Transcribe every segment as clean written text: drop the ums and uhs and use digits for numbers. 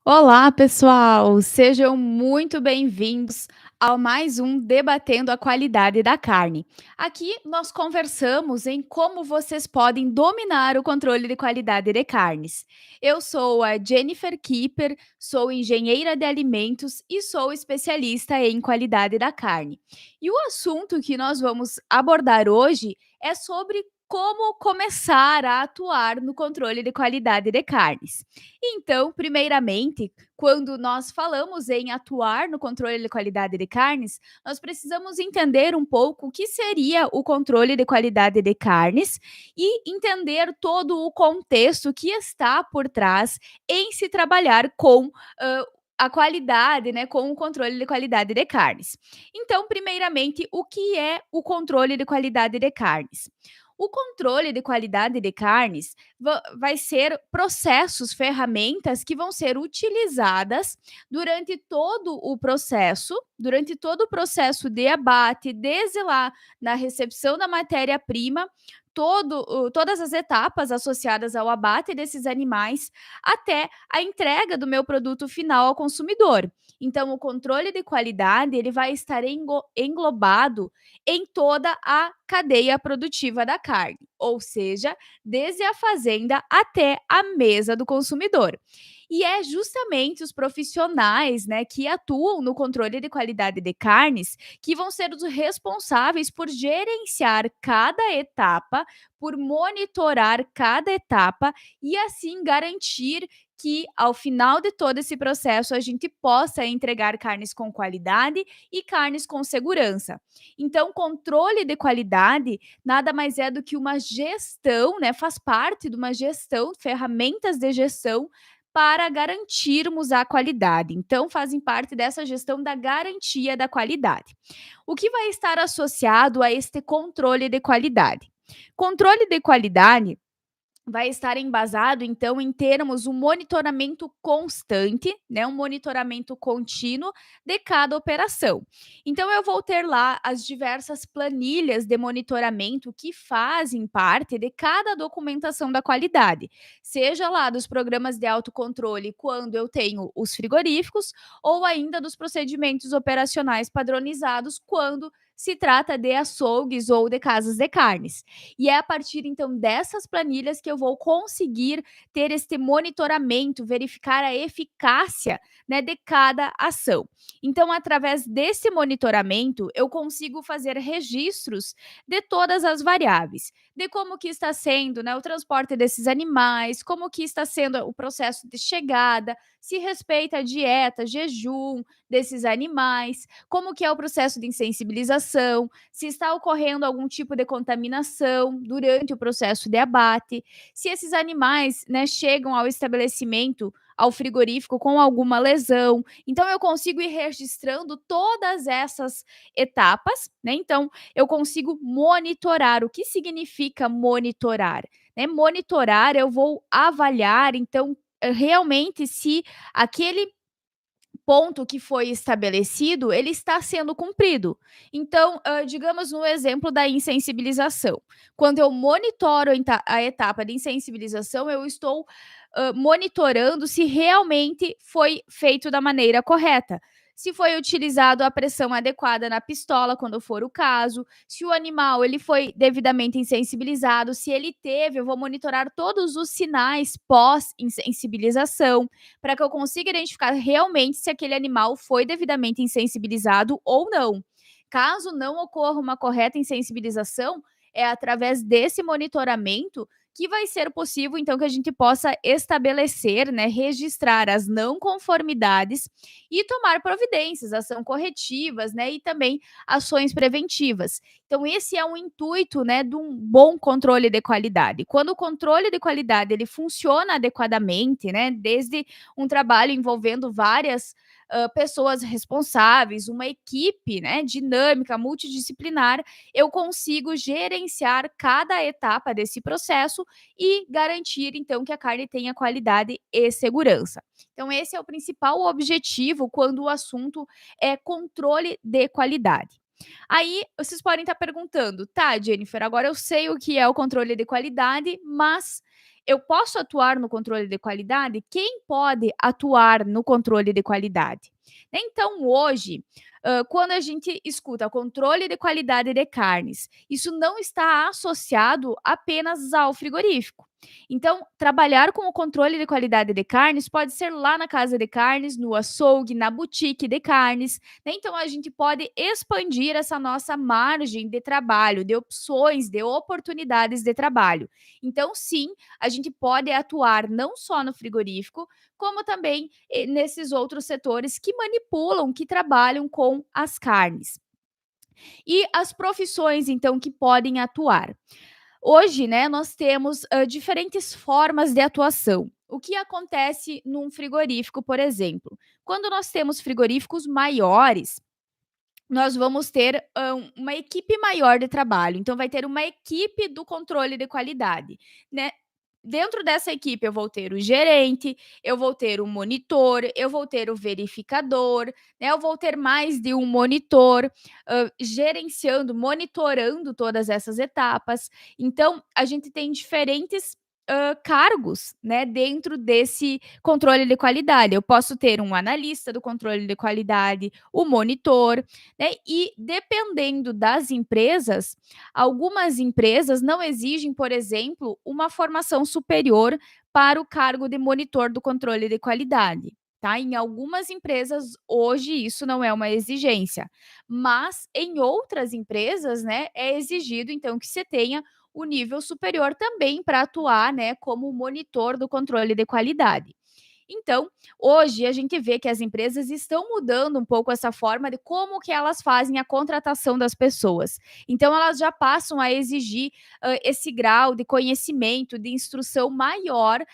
Olá, pessoal! Sejam muito bem-vindos ao mais um Debatendo a Qualidade da Carne. Aqui nós conversamos em como vocês podem dominar o controle de qualidade de carnes. Eu sou a Jennifer Kipper, sou engenheira de alimentos e sou especialista em qualidade da carne. E o assunto que nós vamos abordar hoje é sobre como começar a atuar no controle de qualidade de carnes. Então, primeiramente, quando nós falamos em atuar no controle de qualidade de carnes, nós precisamos entender um pouco o que seria o controle de qualidade de carnes e entender todo o contexto que está por trás em se trabalhar com a qualidade, né, com o controle de qualidade de carnes. Então, primeiramente, o que é o controle de qualidade de carnes? O controle de qualidade de carnes vai ser processos, ferramentas que vão ser utilizadas durante todo o processo de abate, desde lá na recepção da matéria-prima, todas as etapas associadas ao abate desses animais, até a entrega do meu produto final ao consumidor. Então, o controle de qualidade ele vai estar englobado em toda a cadeia produtiva da carne, ou seja, desde a fazenda até a mesa do consumidor. E é justamente os profissionais, né, que atuam no controle de qualidade de carnes que vão ser os responsáveis por gerenciar cada etapa, por monitorar cada etapa e assim garantir que ao final de todo esse processo a gente possa entregar carnes com qualidade e carnes com segurança. Então, controle de qualidade nada mais é do que uma gestão, né, faz parte de uma gestão, ferramentas de gestão para garantirmos a qualidade. Então, fazem parte dessa gestão da garantia da qualidade. O que vai estar associado a este controle de qualidade? Controle de qualidade vai estar embasado, então, em termos um monitoramento constante, né, um monitoramento contínuo de cada operação. Então, eu vou ter lá as diversas planilhas de monitoramento que fazem parte de cada documentação da qualidade, seja lá dos programas de autocontrole, quando eu tenho os frigoríficos, ou ainda dos procedimentos operacionais padronizados, quando se trata de açougues ou de casas de carnes. E é a partir então dessas planilhas que eu vou conseguir ter este monitoramento, verificar a eficácia, né, de cada ação. Então, através desse monitoramento, eu consigo fazer registros de todas as variáveis, de como que está sendo, né, o transporte desses animais, como que está sendo o processo de chegada, se respeita a dieta, jejum desses animais, como que é o processo de insensibilização, se está ocorrendo algum tipo de contaminação durante o processo de abate, se esses animais, né, chegam ao estabelecimento, ao frigorífico com alguma lesão. Então eu consigo ir registrando todas essas etapas, né? Então eu consigo monitorar. O que significa monitorar? Né? Monitorar, eu vou avaliar, então, realmente se aquele ponto que foi estabelecido, ele está sendo cumprido. Então, digamos no exemplo da insensibilização. Quando eu monitoro a etapa de insensibilização, eu estou monitorando se realmente foi feito da maneira correta. Se foi utilizado a pressão adequada na pistola, quando for o caso, se o animal ele foi devidamente insensibilizado, se ele teve, eu vou monitorar todos os sinais pós-insensibilização, para que eu consiga identificar realmente se aquele animal foi devidamente insensibilizado ou não. Caso não ocorra uma correta insensibilização, é através desse monitoramento que vai ser possível, então, que a gente possa estabelecer, né, registrar as não conformidades e tomar providências, ação corretivas, né, e também ações preventivas. Então, esse é o intuito, né, de um bom controle de qualidade. Quando o controle de qualidade ele funciona adequadamente, né, desde um trabalho envolvendo várias pessoas responsáveis, uma equipe, né, dinâmica, multidisciplinar, eu consigo gerenciar cada etapa desse processo e garantir, então, que a carne tenha qualidade e segurança. Então, esse é o principal objetivo quando o assunto é controle de qualidade. Aí, vocês podem estar perguntando, tá, Jennifer, agora eu sei o que é o controle de qualidade, mas Eu posso atuar no controle de qualidade? Quem pode atuar no controle de qualidade? Então, hoje, quando a gente escuta controle de qualidade de carnes, isso não está associado apenas ao frigorífico. Então, trabalhar com o controle de qualidade de carnes pode ser lá na casa de carnes, no açougue, na boutique de carnes, né? Então, a gente pode expandir essa nossa margem de trabalho, de opções, de oportunidades de trabalho. Então, sim, a gente pode atuar não só no frigorífico, como também nesses outros setores que manipulam, que trabalham com as carnes. E as profissões, então, que podem atuar. Hoje, né, nós temos diferentes formas de atuação. O que acontece num frigorífico, por exemplo? Quando nós temos frigoríficos maiores, nós vamos ter uma equipe maior de trabalho. Então, vai ter uma equipe do controle de qualidade, né? Dentro dessa equipe, eu vou ter o gerente, eu vou ter o monitor, eu vou ter o verificador, né? Eu vou ter mais de um monitor gerenciando, monitorando todas essas etapas. Então, a gente tem diferentes cargos, né, dentro desse controle de qualidade. Eu posso ter um analista do controle de qualidade, o monitor, né? E dependendo das empresas, algumas empresas não exigem, por exemplo, uma formação superior para o cargo de monitor do controle de qualidade. Tá? Em algumas empresas, hoje, isso não é uma exigência, mas em outras empresas, né, é exigido, então, que você tenha o nível superior também para atuar, né, como monitor do controle de qualidade. Então, hoje a gente vê que as empresas estão mudando um pouco essa forma de como que elas fazem a contratação das pessoas. Então, elas já passam a exigir esse grau de conhecimento, de instrução maior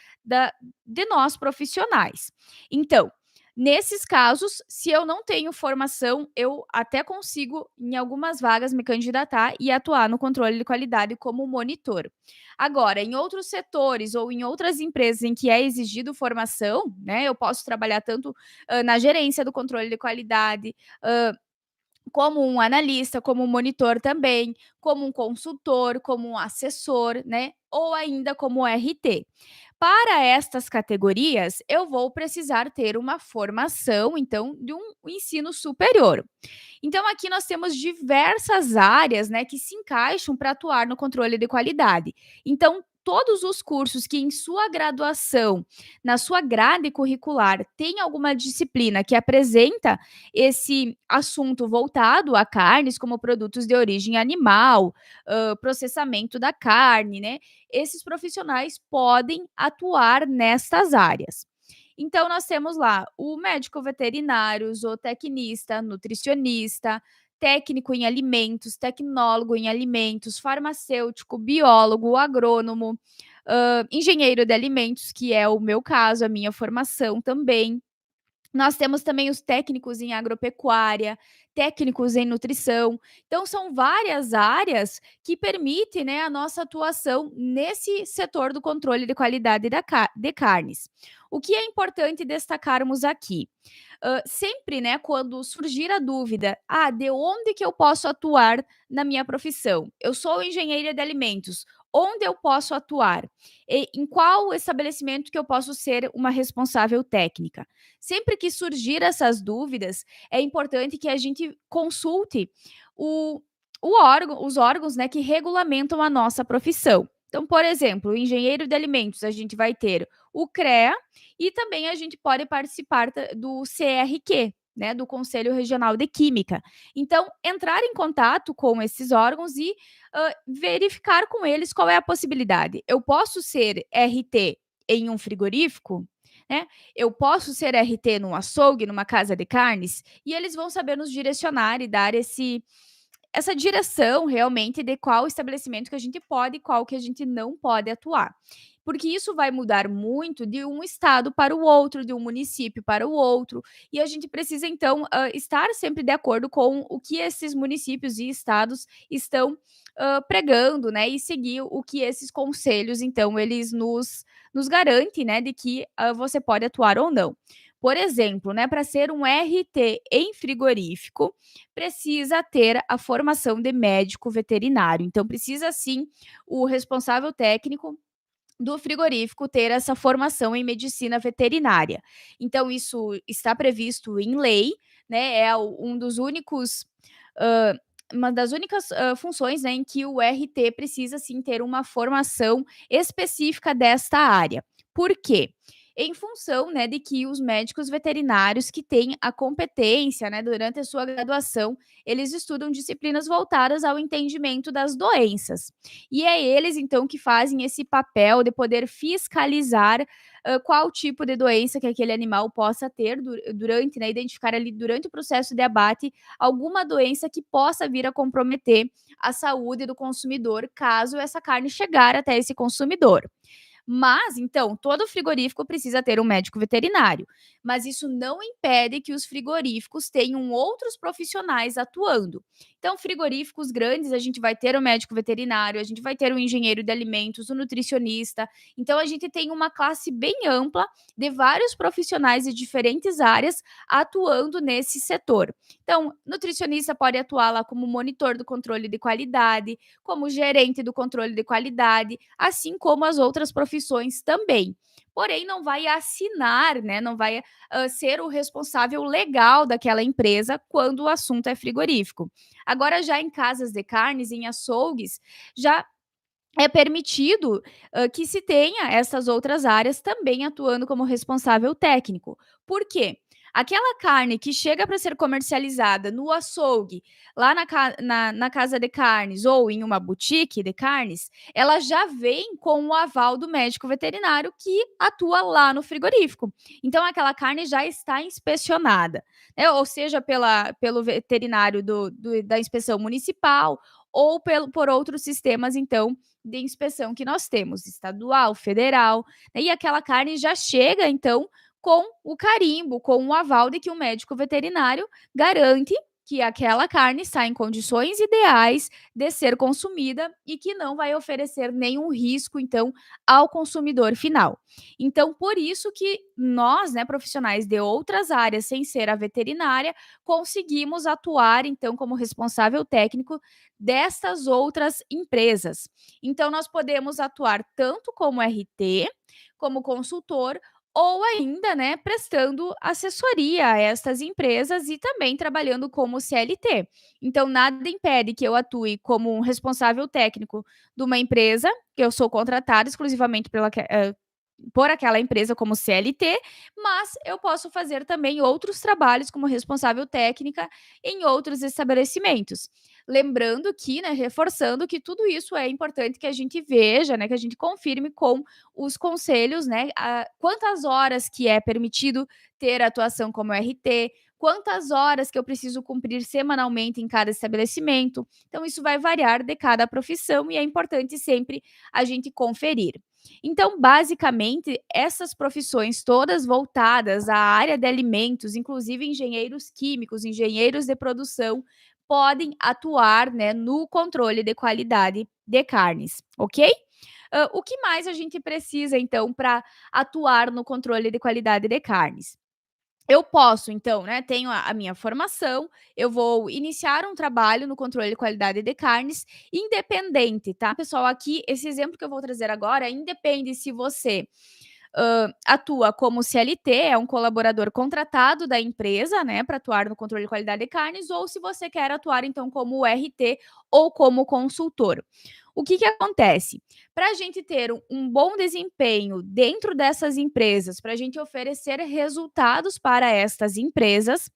de nós profissionais. Então, nesses casos, se eu não tenho formação, eu até consigo, em algumas vagas, me candidatar e atuar no controle de qualidade como monitor. Agora, em outros setores ou em outras empresas em que é exigido formação, né, eu posso trabalhar tanto na gerência do controle de qualidade, como um analista, como um monitor também, como um consultor, como um assessor, né, ou ainda como RT. Para estas categorias, eu vou precisar ter uma formação, então, de um ensino superior. Então, aqui nós temos diversas áreas, né, que se encaixam para atuar no controle de qualidade. Então, todos os cursos que em sua graduação, na sua grade curricular, tem alguma disciplina que apresenta esse assunto voltado a carnes, como produtos de origem animal, processamento da carne, né? Esses profissionais podem atuar nestas áreas. Então, nós temos lá o médico veterinário, zootecnista, nutricionista, técnico em alimentos, tecnólogo em alimentos, farmacêutico, biólogo, agrônomo, engenheiro de alimentos, que é o meu caso, a minha formação também. Nós temos também os técnicos em agropecuária, técnicos em nutrição. Então, são várias áreas que permitem, né, a nossa atuação nesse setor do controle de qualidade de carnes. O que é importante destacarmos aqui? Sempre, né, quando surgir a dúvida, de onde que eu posso atuar na minha profissão? Eu sou engenheira de alimentos, onde eu posso atuar? Em qual estabelecimento que eu posso ser uma responsável técnica? Sempre que surgir essas dúvidas, é importante que a gente consulte o, os órgãos, né, que regulamentam a nossa profissão. Então, por exemplo, o engenheiro de alimentos, a gente vai ter o CREA e também a gente pode participar do CRQ, né, do Conselho Regional de Química. Então, entrar em contato com esses órgãos e verificar com eles qual é a possibilidade. Eu posso ser RT em um frigorífico? Né? Eu posso ser RT num açougue, numa casa de carnes, e eles vão saber nos direcionar e dar essa direção realmente de qual estabelecimento que a gente pode e qual que a gente não pode atuar. Porque isso vai mudar muito de um estado para o outro, de um município para o outro, e a gente precisa, então, estar sempre de acordo com o que esses municípios e estados estão pregando, né, e seguir o que esses conselhos, então, eles nos garantem, né, de que você pode atuar ou não. Por exemplo, né, para ser um RT em frigorífico, precisa ter a formação de médico veterinário. Então, precisa sim o responsável técnico do frigorífico ter essa formação em medicina veterinária. Então isso está previsto em lei, né, é um dos únicos, hã, uma das únicas, funções, né, em que o RT precisa sim ter uma formação específica desta área. Por quê? Em função, né, de que os médicos veterinários que têm a competência, né, durante a sua graduação, eles estudam disciplinas voltadas ao entendimento das doenças. E é eles, então, que fazem esse papel de poder fiscalizar, qual tipo de doença que aquele animal possa ter durante, né, identificar ali durante o processo de abate alguma doença que possa vir a comprometer a saúde do consumidor, caso essa carne chegar até esse consumidor. Mas, então, todo frigorífico precisa ter um médico veterinário, mas isso não impede que os frigoríficos tenham outros profissionais atuando. Então, frigoríficos grandes, a gente vai ter o médico veterinário, a gente vai ter o engenheiro de alimentos, o nutricionista. Então, a gente tem uma classe bem ampla de vários profissionais de diferentes áreas atuando nesse setor. Então, nutricionista pode atuar lá como monitor do controle de qualidade, como gerente do controle de qualidade, assim como as outras profissões também. Porém, não vai assinar, né, não vai, ser o responsável legal daquela empresa quando o assunto é frigorífico. Agora já em casas de carnes, em açougues, já é permitido, que se tenha essas outras áreas também atuando como responsável técnico. Por quê? Aquela carne que chega para ser comercializada no açougue, lá na casa de carnes ou em uma boutique de carnes, ela já vem com o aval do médico veterinário que atua lá no frigorífico. Então aquela carne já está inspecionada, né, ou seja pelo veterinário da inspeção municipal ou por outros sistemas, então, de inspeção que nós temos, estadual, federal, né, e aquela carne já chega, então, com o carimbo, com o aval de que o médico veterinário garante que aquela carne está em condições ideais de ser consumida e que não vai oferecer nenhum risco, então, ao consumidor final. Então, por isso que nós, né, profissionais de outras áreas, sem ser a veterinária, conseguimos atuar, então, como responsável técnico destas outras empresas. Então, nós podemos atuar tanto como RT, como consultor, ou ainda, né, prestando assessoria a estas empresas e também trabalhando como CLT. Então, nada impede que eu atue como um responsável técnico de uma empresa, que eu sou contratada exclusivamente por aquela empresa como CLT, mas eu posso fazer também outros trabalhos como responsável técnica em outros estabelecimentos. Lembrando que, né, reforçando que tudo isso é importante que a gente veja, né, que a gente confirme com os conselhos, né, quantas horas que é permitido ter atuação como RT, quantas horas que eu preciso cumprir semanalmente em cada estabelecimento. Então, isso vai variar de cada profissão e é importante sempre a gente conferir. Então, basicamente, essas profissões todas voltadas à área de alimentos, inclusive engenheiros químicos, engenheiros de produção, podem atuar, né, no controle de qualidade de carnes, ok? O que mais a gente precisa, então, para atuar no controle de qualidade de carnes? Eu posso, então, né, tenho a minha formação, eu vou iniciar um trabalho no controle de qualidade de carnes, independente, tá, pessoal? Aqui, esse exemplo que eu vou trazer agora, independe se você atua como CLT, é um colaborador contratado da empresa, né, para atuar no controle de qualidade de carnes, ou se você quer atuar, então, como RT ou como consultor. O que que acontece? Para a gente ter um bom desempenho dentro dessas empresas, para a gente oferecer resultados para estas empresas,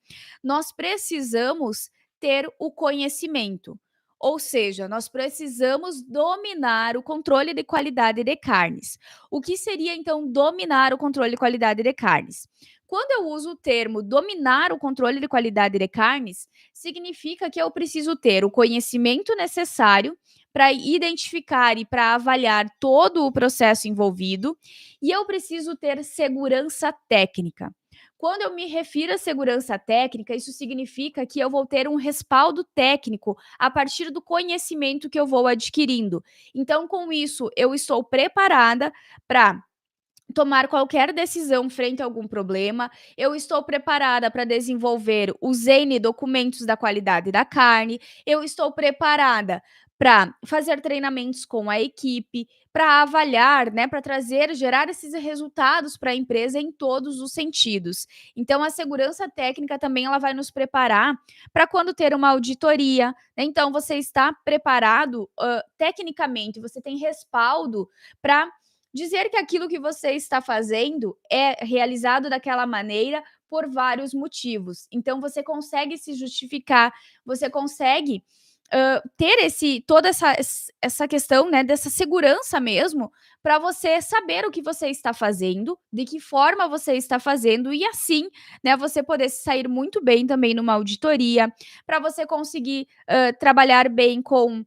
nós precisamos ter o conhecimento. Ou seja, nós precisamos dominar o controle de qualidade de carnes. O que seria, então, dominar o controle de qualidade de carnes? Quando eu uso o termo dominar o controle de qualidade de carnes, significa que eu preciso ter o conhecimento necessário para identificar e para avaliar todo o processo envolvido, e eu preciso ter segurança técnica. Quando eu me refiro à segurança técnica, isso significa que eu vou ter um respaldo técnico a partir do conhecimento que eu vou adquirindo. Então, com isso, eu estou preparada para tomar qualquer decisão frente a algum problema, eu estou preparada para desenvolver os N documentos da qualidade da carne, eu estou preparada para fazer treinamentos com a equipe, para avaliar, né, para gerar esses resultados para a empresa em todos os sentidos. Então a segurança técnica também ela vai nos preparar para quando ter uma auditoria, né, então você está preparado, tecnicamente, você tem respaldo para dizer que aquilo que você está fazendo é realizado daquela maneira por vários motivos. Então você consegue se justificar, você consegue ter toda essa questão, né, dessa segurança mesmo, para você saber o que você está fazendo, de que forma você está fazendo e assim, né, você poder se sair muito bem também numa auditoria, para você conseguir, trabalhar bem com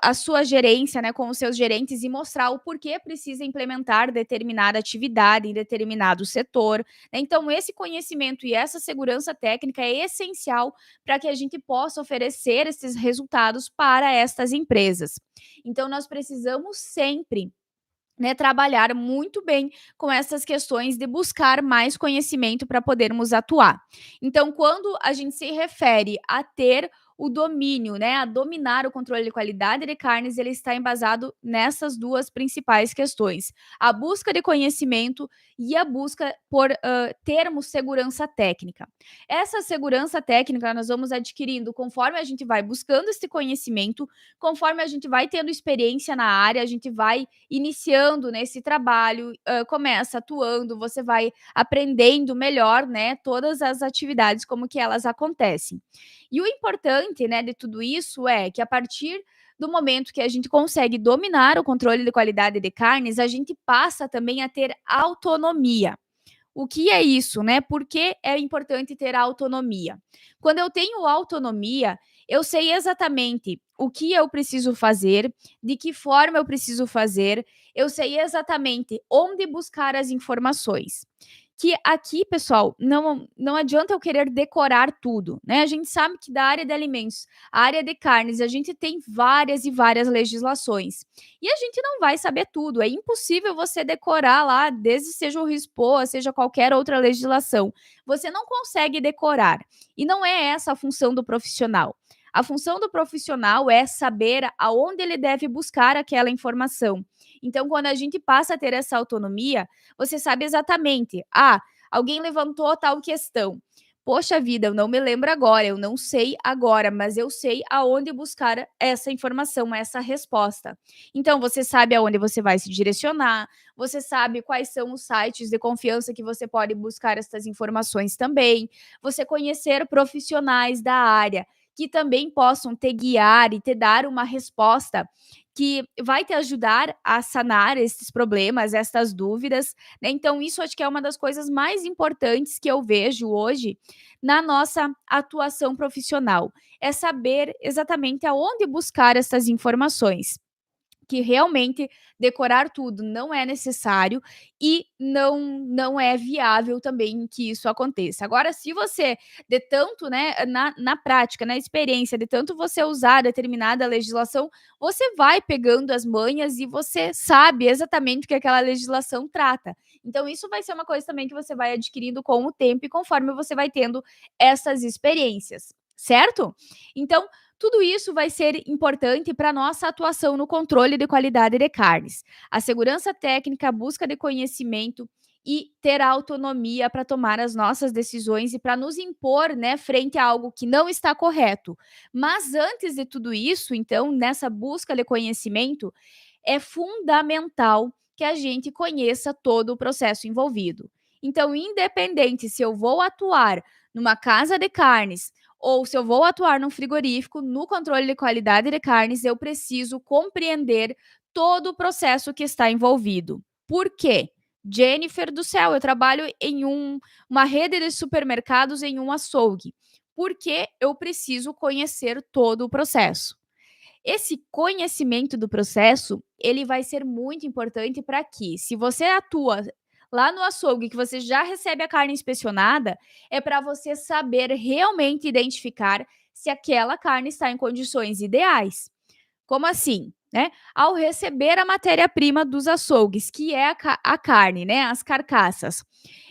a sua gerência, né, com os seus gerentes e mostrar o porquê precisa implementar determinada atividade em determinado setor, né. Então esse conhecimento e essa segurança técnica é essencial para que a gente possa oferecer esses resultados para estas empresas. Então, nós precisamos sempre, né, trabalhar muito bem com essas questões de buscar mais conhecimento para podermos atuar. Então, quando a gente se refere a ter o domínio, né, a dominar o controle de qualidade de carnes, ele está embasado nessas duas principais questões: a busca de conhecimento e a busca por termos segurança técnica. Essa segurança técnica nós vamos adquirindo conforme a gente vai buscando esse conhecimento, conforme a gente vai tendo experiência na área, a gente vai iniciando nesse trabalho, começa atuando, você vai aprendendo melhor, né, todas as atividades, como que elas acontecem. E o importante, né, de tudo isso é que a partir do momento que a gente consegue dominar o controle de qualidade de carnes, a gente passa também a ter autonomia. O que é isso, né? Por que é importante ter autonomia? Quando eu tenho autonomia, eu sei exatamente o que eu preciso fazer, de que forma eu preciso fazer, eu sei exatamente onde buscar as informações. Que aqui, pessoal, não adianta eu querer decorar tudo, né? A gente sabe que da área de alimentos, a área de carnes, a gente tem várias e várias legislações. E a gente não vai saber tudo, é impossível você decorar lá, desde seja o RISPOA, seja qualquer outra legislação. Você não consegue decorar. E não é essa a função do profissional. A função do profissional é saber aonde ele deve buscar aquela informação. Então, quando a gente passa a ter essa autonomia, você sabe exatamente: "Ah, alguém levantou tal questão. Poxa vida, eu não me lembro agora, eu não sei agora, mas eu sei aonde buscar essa informação, essa resposta". Então você sabe aonde você vai se direcionar, você sabe quais são os sites de confiança que você pode buscar essas informações também, você conhecer profissionais da área que também possam te guiar e te dar uma resposta que vai te ajudar a sanar esses problemas, essas dúvidas, né. Então isso acho que é uma das coisas mais importantes que eu vejo hoje na nossa atuação profissional, é saber exatamente aonde buscar essas informações, que realmente decorar tudo não é necessário e não é viável também que isso aconteça. Agora, se você de tanto, né, na prática, na experiência, de tanto você usar determinada legislação, você vai pegando as manhas e você sabe exatamente o que aquela legislação trata. Então isso vai ser uma coisa também que você vai adquirindo com o tempo e conforme você vai tendo essas experiências, certo? Então, tudo isso vai ser importante para nossa atuação no controle de qualidade de carnes. A segurança técnica, a busca de conhecimento e ter autonomia para tomar as nossas decisões e para nos impor, né, frente a algo que não está correto. Mas antes de tudo isso, então, nessa busca de conhecimento, é fundamental que a gente conheça todo o processo envolvido. Então, independente se eu vou atuar numa casa de carnes ou se eu vou atuar num frigorífico, no controle de qualidade de carnes, eu preciso compreender todo o processo que está envolvido. Por quê? Jennifer do céu, eu trabalho em uma rede de supermercados em um açougue. Por que eu preciso conhecer todo o processo? Esse conhecimento do processo, ele vai ser muito importante para que, se você atua lá no açougue, que você já recebe a carne inspecionada, é para você saber realmente identificar se aquela carne está em condições ideais. Como assim? né, ao receber a matéria-prima dos açougues, que é a carne, né, as carcaças.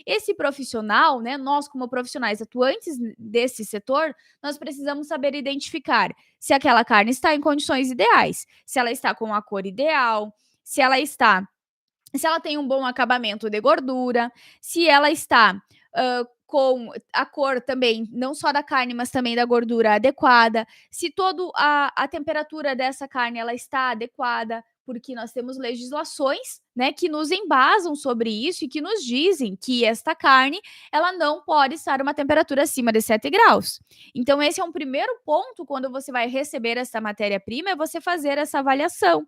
Esse profissional, né, nós como profissionais atuantes desse setor, nós precisamos saber identificar se aquela carne está em condições ideais, se ela está com a cor ideal, se ela está se ela tem um bom acabamento de gordura, se ela está com a cor também, não só da carne, mas também da gordura adequada, se toda a temperatura dessa carne ela está adequada, porque nós temos legislações, né, que nos embasam sobre isso e que nos dizem que esta carne ela não pode estar uma temperatura acima de 7 graus. Então, esse é um primeiro ponto quando você vai receber essa matéria-prima, é você fazer essa avaliação.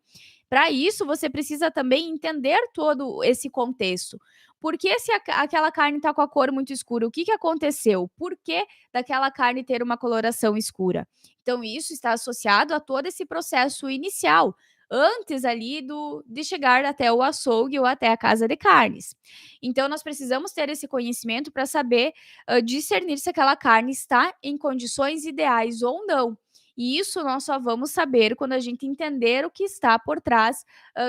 Para isso, você precisa também entender todo esse contexto. Por que se aquela carne está com a cor muito escura? O que, que aconteceu? Por que daquela carne ter uma coloração escura? Então, isso está associado a todo esse processo inicial, antes ali de chegar até o açougue ou até a casa de carnes. Então, nós precisamos ter esse conhecimento para saber discernir se aquela carne está em condições ideais ou não. E isso nós só vamos saber quando a gente entender o que está por trás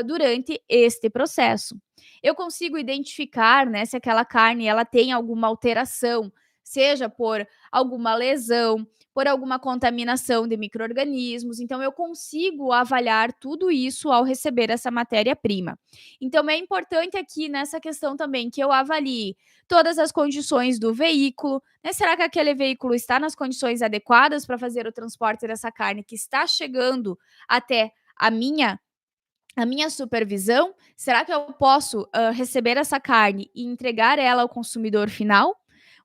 durante este processo. Eu consigo identificar, né, se aquela carne ela tem alguma alteração, seja por alguma lesão, por alguma contaminação de micro-organismos. Então, eu consigo avaliar tudo isso ao receber essa matéria-prima. Então, é importante aqui nessa questão também que eu avalie todas as condições do veículo, né? Será que aquele veículo está nas condições adequadas para fazer o transporte dessa carne que está chegando até a minha supervisão? Será que eu posso receber essa carne e entregar ela ao consumidor final?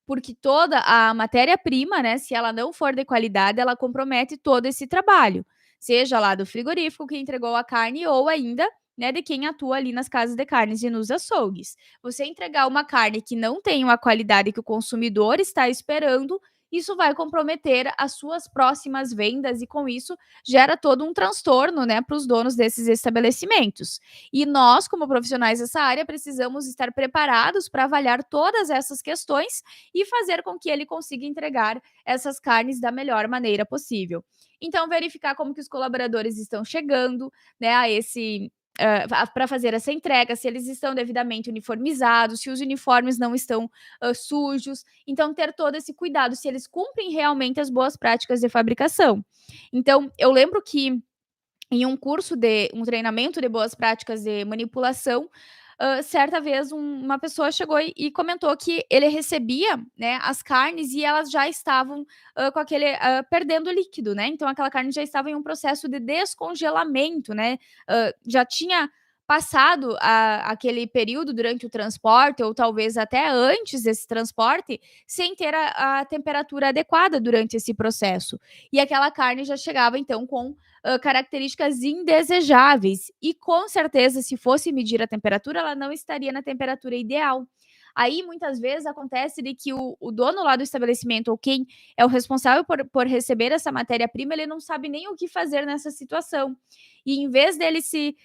Porque toda a matéria-prima, né, se ela não for de qualidade, ela compromete todo esse trabalho, seja lá do frigorífico que entregou a carne ou ainda, né, de quem atua ali nas casas de carnes e nos açougues. Você entregar uma carne que não tem uma qualidade que o consumidor está esperando, isso vai comprometer as suas próximas vendas e com isso gera todo um transtorno, né, para os donos desses estabelecimentos. E nós, como profissionais dessa área, precisamos estar preparados para avaliar todas essas questões e fazer com que ele consiga entregar essas carnes da melhor maneira possível. Então, verificar como que os colaboradores estão chegando, né, a esse para fazer essa entrega, se eles estão devidamente uniformizados, se os uniformes não estão sujos. Então, ter todo esse cuidado, se eles cumprem realmente as boas práticas de fabricação. Então, eu lembro que em um curso de um treinamento de boas práticas de manipulação, certa vez uma pessoa chegou e comentou que ele recebia, né, as carnes e elas já estavam com aquele perdendo líquido, né? Então aquela carne já estava em um processo de descongelamento, né? Já tinha passado aquele período durante o transporte, ou talvez até antes desse transporte, sem ter a temperatura adequada durante esse processo. E aquela carne já chegava, então, com características indesejáveis. E com certeza, se fosse medir a temperatura, ela não estaria na temperatura ideal. Aí, muitas vezes, acontece de que o dono lá do estabelecimento, ou quem é o responsável por receber essa matéria-prima, ele não sabe nem o que fazer nessa situação. E em vez dele se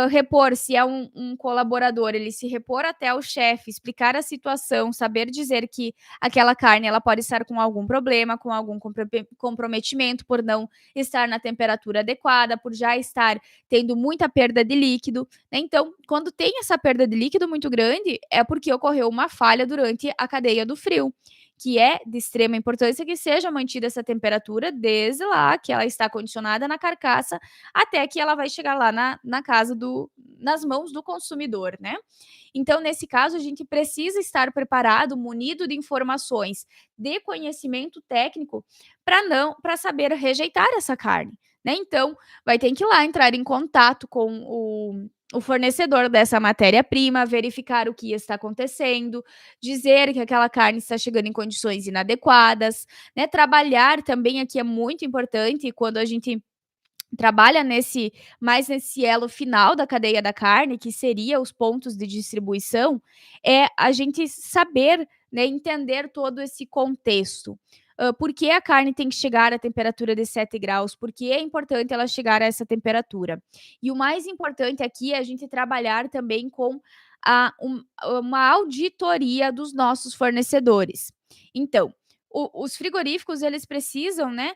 repor, se é um colaborador, ele se repor até o chefe, explicar a situação, saber dizer que aquela carne ela pode estar com algum problema, com algum comprometimento por não estar na temperatura adequada, por já estar tendo muita perda de líquido, né? Então, quando tem essa perda de líquido muito grande, é porque ocorreu uma falha durante a cadeia do frio, que é de extrema importância que seja mantida essa temperatura desde lá que ela está condicionada na carcaça até que ela vai chegar lá na casa nas mãos do consumidor, né? Então, nesse caso, a gente precisa estar preparado, munido de informações, de conhecimento técnico, para saber rejeitar essa carne, né? Então, vai ter que ir lá entrar em contato com o fornecedor dessa matéria-prima, verificar o que está acontecendo, dizer que aquela carne está chegando em condições inadequadas, né? Trabalhar também aqui é muito importante quando a gente trabalha nesse elo final da cadeia da carne, que seria os pontos de distribuição, é a gente saber, né, entender todo esse contexto. Por que a carne tem que chegar à temperatura de 7 graus? Por que é importante ela chegar a essa temperatura? E o mais importante aqui é a gente trabalhar também com uma auditoria dos nossos fornecedores. Então, os frigoríficos eles precisam, né,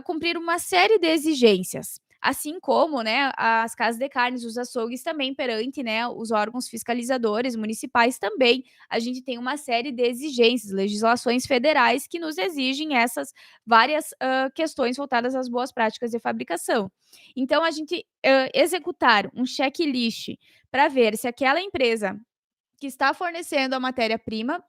cumprir uma série de exigências. assim como, né, as casas de carnes, os açougues também perante, né, os órgãos fiscalizadores municipais também, a gente tem uma série de exigências, legislações federais que nos exigem essas várias, questões voltadas às boas práticas de fabricação. Então a gente, executar um checklist para ver se aquela empresa que está fornecendo a matéria-prima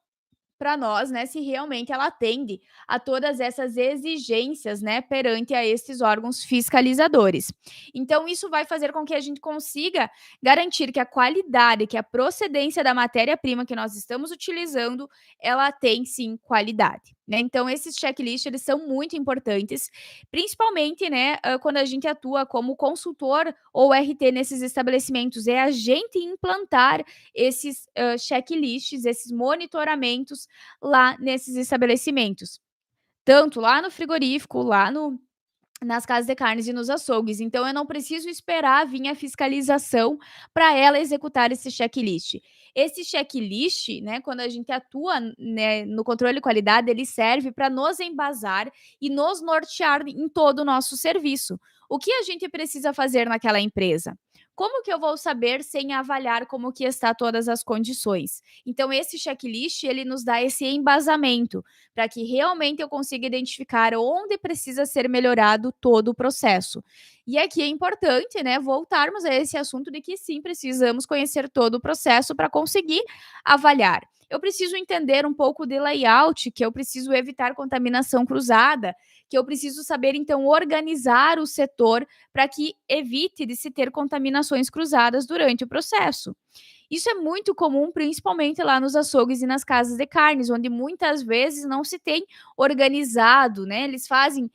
para nós, né, se realmente ela atende a todas essas exigências, né, perante a esses órgãos fiscalizadores. Então isso vai fazer com que a gente consiga garantir que a qualidade, que a procedência da matéria-prima que nós estamos utilizando, ela tem sim qualidade, né. Então esses checklists eles são muito importantes, principalmente, né, quando a gente atua como consultor ou RT nesses estabelecimentos, é a gente implantar esses, checklists, esses monitoramentos lá nesses estabelecimentos, tanto lá no frigorífico, lá no nas casas de carnes e nos açougues. Então eu não preciso esperar vir a fiscalização para ela executar esse checklist. Esse checklist, né, quando a gente atua, né, no controle de qualidade, ele serve para nos embasar e nos nortear em todo o nosso serviço. O que a gente precisa fazer naquela empresa? Como que eu vou saber sem avaliar como que está todas as condições? Então esse checklist, ele nos dá esse embasamento para que realmente eu consiga identificar onde precisa ser melhorado todo o processo. E aqui é importante, né, voltarmos a esse assunto de que sim, precisamos conhecer todo o processo para conseguir avaliar. Eu preciso entender um pouco de layout, que eu preciso evitar contaminação cruzada, que eu preciso saber, então, organizar o setor para que evite de se ter contaminações cruzadas durante o processo. Isso é muito comum, principalmente lá nos açougues e nas casas de carnes, onde muitas vezes não se tem organizado, né? Eles fazem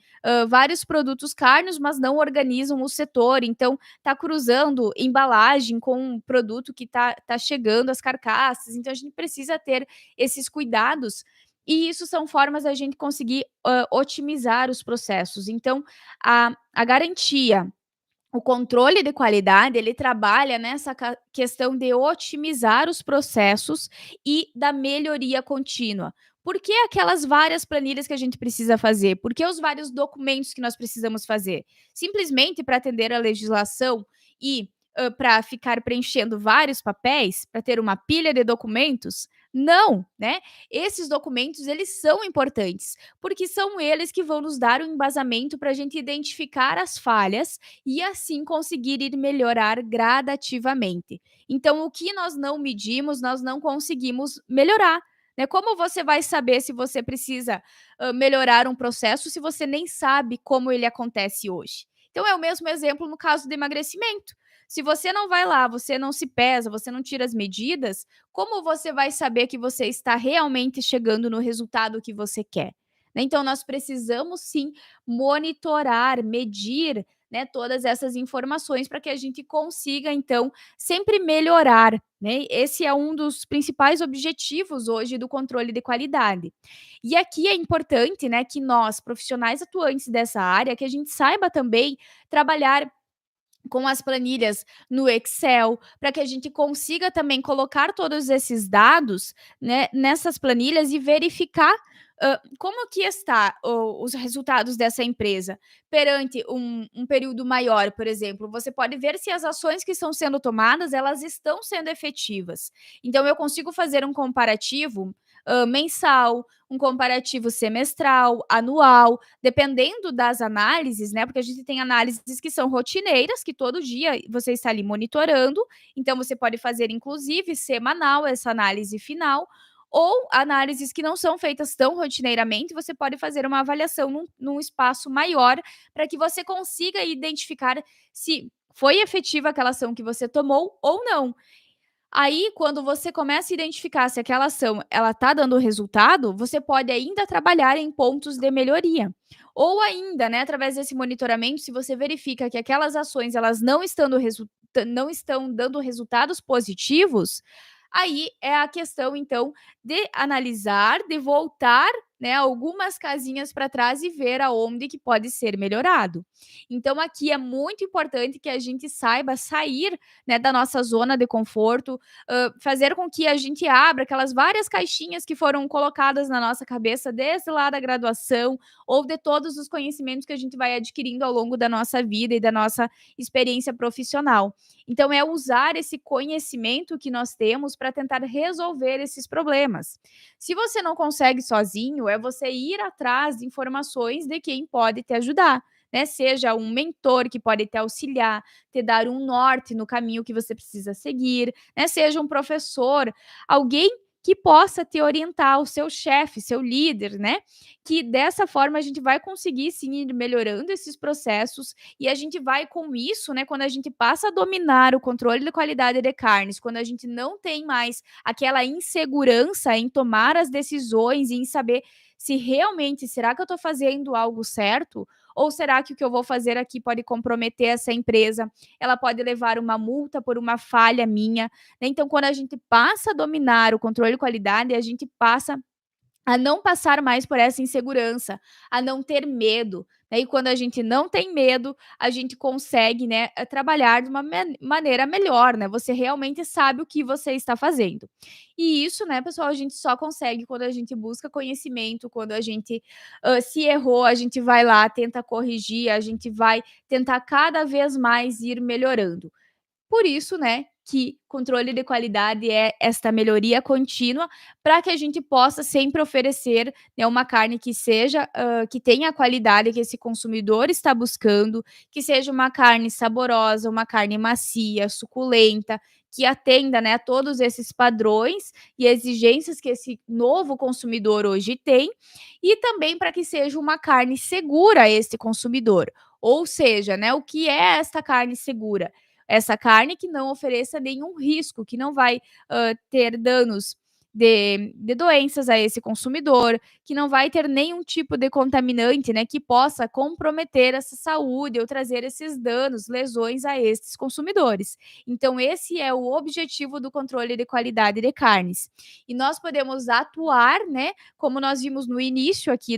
vários produtos carnes, mas não organizam o setor. Então, tá cruzando embalagem com um produto que tá chegando às carcaças. Então, a gente precisa ter esses cuidados. E isso são formas da gente conseguir otimizar os processos. Então, a garantia, o controle de qualidade, ele trabalha nessa questão de otimizar os processos e da melhoria contínua. Por que aquelas várias planilhas que a gente precisa fazer? Por que os vários documentos que nós precisamos fazer? Simplesmente para atender a legislação e para ficar preenchendo vários papéis, para ter uma pilha de documentos? Não, né? Esses documentos eles são importantes, porque são eles que vão nos dar o embasamento para a gente identificar as falhas e assim conseguir ir melhorar gradativamente. Então, o que nós não medimos, nós não conseguimos melhorar. Né? Como você vai saber se você precisa melhorar um processo se você nem sabe como ele acontece hoje? Então, é o mesmo exemplo no caso do emagrecimento. Se você não vai lá, você não se pesa, você não tira as medidas, como você vai saber que você está realmente chegando no resultado que você quer? Né? Então, nós precisamos sim monitorar, medir, né, todas essas informações para que a gente consiga, então, sempre melhorar. Né? Esse é um dos principais objetivos hoje do controle de qualidade. E aqui é importante, né, que nós, profissionais atuantes dessa área, que a gente saiba também trabalhar com as planilhas no Excel, para que a gente consiga também colocar todos esses dados, né, nessas planilhas e verificar como que está os resultados dessa empresa perante um período maior, por exemplo. Você pode ver se as ações que estão sendo tomadas elas estão sendo efetivas. Então eu consigo fazer um comparativo mensal, um comparativo semestral, anual, dependendo das análises, né? Porque a gente tem análises que são rotineiras, que todo dia você está ali monitorando. Então, você pode fazer, inclusive, semanal essa análise final, ou análises que não são feitas tão rotineiramente, você pode fazer uma avaliação num espaço maior, para que você consiga identificar se foi efetiva aquela ação que você tomou ou não. Aí, quando você começa a identificar se aquela ação ela está dando resultado, você pode ainda trabalhar em pontos de melhoria. Ou ainda, né, através desse monitoramento, se você verifica que aquelas ações elas não estão dando resultados positivos, aí é a questão então de analisar, de voltar, né, algumas casinhas para trás e ver aonde que pode ser melhorado. Então aqui é muito importante que a gente saiba sair, né, da nossa zona de conforto, fazer com que a gente abra aquelas várias caixinhas que foram colocadas na nossa cabeça desde lá da graduação, ou de todos os conhecimentos que a gente vai adquirindo ao longo da nossa vida e da nossa experiência profissional. Então é usar esse conhecimento que nós temos para tentar resolver esses problemas. Se você não consegue sozinho, é você ir atrás de informações de quem pode te ajudar, né? Seja um mentor que pode te auxiliar, te dar um norte no caminho que você precisa seguir, né? Seja um professor, alguém que possa te orientar, o seu chefe, seu líder, né? Que dessa forma a gente vai conseguir sim ir melhorando esses processos e a gente vai com isso, né? Quando a gente passa a dominar o controle de qualidade de carnes, quando a gente não tem mais aquela insegurança em tomar as decisões e em saber se realmente será que eu estou fazendo algo certo? Ou será que o que eu vou fazer aqui pode comprometer essa empresa? Ela pode levar uma multa por uma falha minha, né? Então, quando a gente passa a dominar o controle de qualidade, a gente passa a não passar mais por essa insegurança, a não ter medo, né, e quando a gente não tem medo, a gente consegue, né, trabalhar de uma maneira melhor, né, você realmente sabe o que você está fazendo. E isso, né, pessoal, a gente só consegue quando a gente busca conhecimento, quando a gente, se errou, a gente vai lá, tenta corrigir, a gente vai tentar cada vez mais ir melhorando. Por isso, né, que controle de qualidade é esta melhoria contínua para que a gente possa sempre oferecer, né, uma carne que seja, que tenha a qualidade que esse consumidor está buscando, que seja uma carne saborosa, uma carne macia, suculenta, que atenda, né, a todos esses padrões e exigências que esse novo consumidor hoje tem, e também para que seja uma carne segura a esse consumidor. Ou seja, né, o que é esta carne segura? Essa carne que não ofereça nenhum risco, que não vai, ter danos de doenças a esse consumidor, que não vai ter nenhum tipo de contaminante, né, que possa comprometer essa saúde ou trazer esses danos, lesões a esses consumidores. Então esse é o objetivo do controle de qualidade de carnes. E nós podemos atuar, né, como nós vimos no início aqui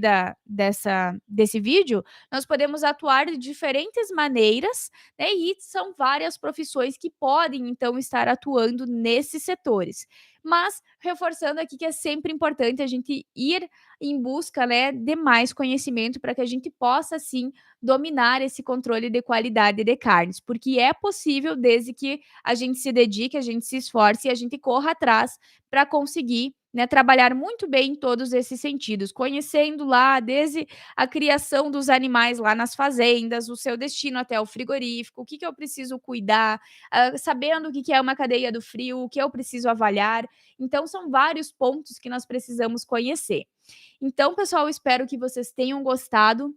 desse vídeo, nós podemos atuar de diferentes maneiras, né, e são várias profissões que podem, então, estar atuando nesses setores. Mas, reforçando aqui que é sempre importante a gente ir em busca, né, de mais conhecimento para que a gente possa, sim, dominar esse controle de qualidade de carnes, porque é possível desde que a gente se dedique, a gente se esforce e a gente corra atrás para conseguir, né, trabalhar muito bem em todos esses sentidos, conhecendo lá desde a criação dos animais lá nas fazendas, o seu destino até o frigorífico, o que que eu preciso cuidar, sabendo o que que é uma cadeia do frio, o que eu preciso avaliar. Então, são vários pontos que nós precisamos conhecer. Então, pessoal, espero que vocês tenham gostado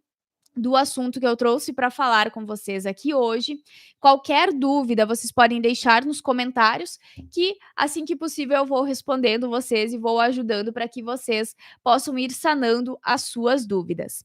do assunto que eu trouxe para falar com vocês aqui hoje. Qualquer dúvida, vocês podem deixar nos comentários, que assim que possível eu vou respondendo vocês e vou ajudando para que vocês possam ir sanando as suas dúvidas.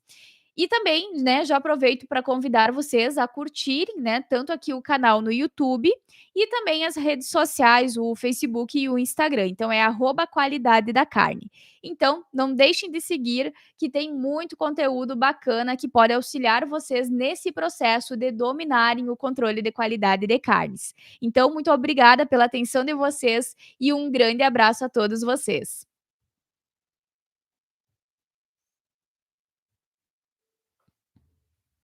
E também, né, já aproveito para convidar vocês a curtirem, né, tanto aqui o canal no YouTube e também as redes sociais, o Facebook e o Instagram. Então é @qualidade da carne. Então, não deixem de seguir, que tem muito conteúdo bacana que pode auxiliar vocês nesse processo de dominarem o controle de qualidade de carnes. Então, muito obrigada pela atenção de vocês e um grande abraço a todos vocês.